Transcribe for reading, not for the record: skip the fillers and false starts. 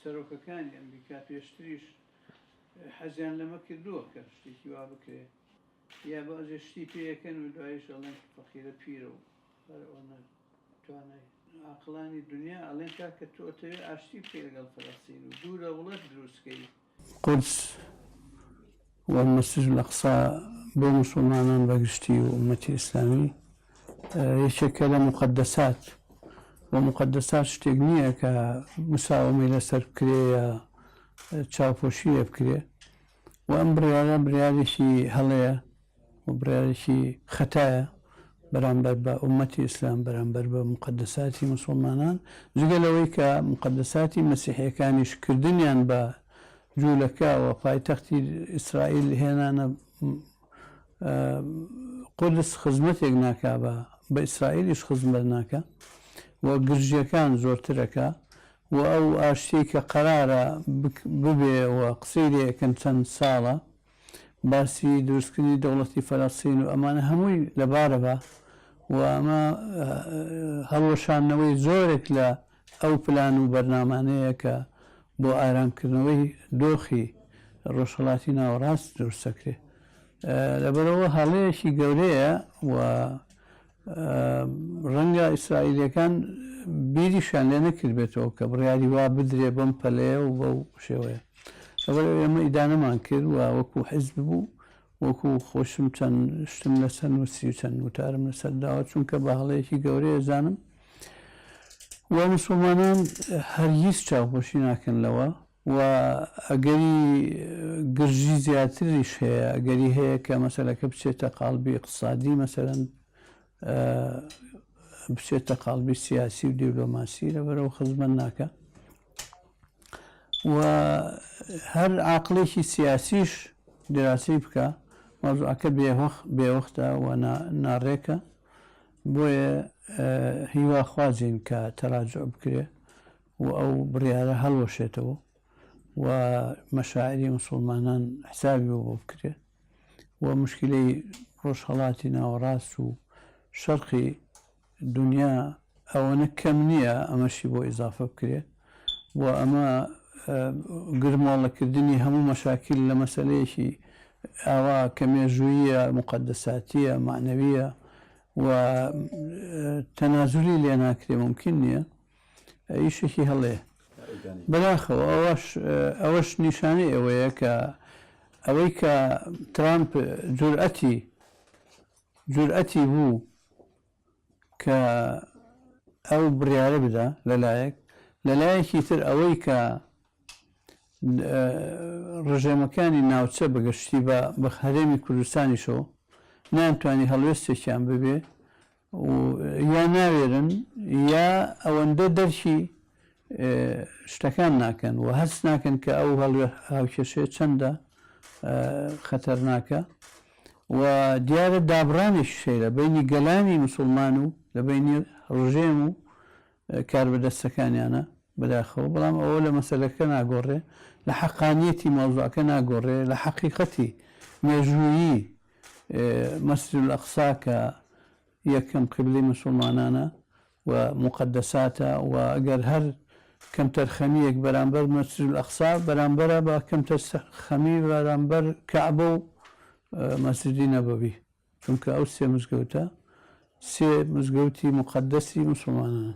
سەرۆکەکانی ئەمریکا پێشتریش حەزیان لەمە کردووە کە شتێکی وا بکرێ یا بەعزێ شتی پێیەکەن و دوایش ئەڵێن فەقیرە پیرە و ئەوە توانای عاقڵانی دنیا ئەڵێن کاکە تۆ ئەتەوێ ئاشتی بکەی لەگەڵ فەڵەستین و دوورە وڵات دروستکەی. قودس والمسجد الأقصى بۆ مسلمانان بەگشتی و ئومەتی ئیسلامی یەکێکە لە مقدسات و مقدسات شتێک نییە کە مساومەی لەسەر بکرێ یا چاوپۆشیە بکرێ و ئەم بڕیارە بڕیارێکی هەڵەیە و بڕیارێکی خەتایە بەرامبەر بە ئومەتی ئیسلام بەرامبەر بە مقدساتی مسلمانان جگە لەوەی کە مقدساتی مەسیحیەکانیش کردنیان بە جوولەکە و پایتەختی ئیسرائیل هێنانە قودس خزمەتێک ناکا بە ئیسرائیلیش خزمەت ناکە و گرژیەکان زۆرترەکە و ئەو ئاشتی کە قەرارە ببێ و قسەی لێکەن چەند ساڵە باسی دروستکردنی دەوڵەتی فەلەستین و ئەمانە هەمووی لەبارە بە و ئەمە هەڵوەشانەوەی زۆرێک لە ئەو پلان و بەرنامانەیە کە بۆ ئارامکردنەوەی دۆخی ڕۆژهەڵاتی ناوەڕاست دروستەکرێ. لەبەرەوە هەڵەیەکی گەورەیە و ڕەنگە ئیسرائیلیەکان بیریشان لێ نەکرد بێتەوە کە بڕیاری وا بدرێ بەم پەلەیە و بەو شێوەیە. لەبەرەوە ئێمە ئیدانەمان کرد و وەکو حیزب بوو وەکو خۆشم چەند شتم لەسەر نووسی و چەند وتارم لەسەرداوە چونکە بە هەڵەیەکی گەورەیە زانم و مسلمانان هەرگیز چاوپۆشی ناکەن لەوە و ئەگەری گرژی زیاتریش هەیە ئەگەری هەیە کە مەسەلەکە بچێتە قاڵبی اقتصادی مەسەرەن بچێتە قاڵبی سیاسی و دیپلۆماسی لەبەرەوە خزمەت ناکە و هەر عاقڵێکی سیاسیش دراسی بکە مەوزوعەکە بێوەختە و ناڕێکە بۆیە هیواخوازین کە تەراجع بکرێ و ئەو بڕیارە هەڵوەشێتەوە و مەشاعری مسلمانان حسابی بۆ بکرێ و مشکلەی ڕۆژهەڵاتی ناوەڕاست و شەرقی دنیا ئەوەنە کەم نییە ئەمەشی بۆ ئیزافە بکرێ و ئەمە گرماڵەکردنی هەموو مەشاکل لە مەسەلەیەکی ئاوا کە مێژوویە مقدساتیە معنەویە و تەنازولی لێ ناکرێ ممکن نییە ئیشێکی هەڵەیە. بەداخەوە ئەوەش نیشانەی ئەوەیە کە ئەوەی کە ترامپ جورئەتی بوو کە ئەو بڕیارە بدا لەلایەکی تر ئەوەی کە ڕژێمەکانی ناوچە بەگشتی بە هەرێمی کوردستانیشەوە نامتوانی هەڵوێستێکیان ببێ یا ناوێرن یا ئەوەندە دەرکی شتەکان ناکەن و هەست ناکەن کە ئەو هاوکێشەیە چەندە خەتەرناکە و دیارە دابڕانێکی شەیرە بینی گەلانی مسلمان و لە بینی ڕژێم و کاربەدەستەکانیانە بەداخەوە بەڵام ئەوە لە مەسەلەکە ناگۆڕێ لە حەقانیەتی مەوزوعەکە ناگۆڕێ لە حەقیقەتی مێژوویی مەسجد الأقصا کە یەکەم قبلەی مسلمانانە و مقدساتە و ئەگەر هەر کەمتەر خەمیەک بەرامبەر مەسجد الأقصا بەرامبەرە بە کەمتەر خەمی بەرامبەر کەعبە و مەسجدی نەبەوی چونکە ئەو سێ مزگەوتە سێ مزگەوتی مقدسی مسلمانانە.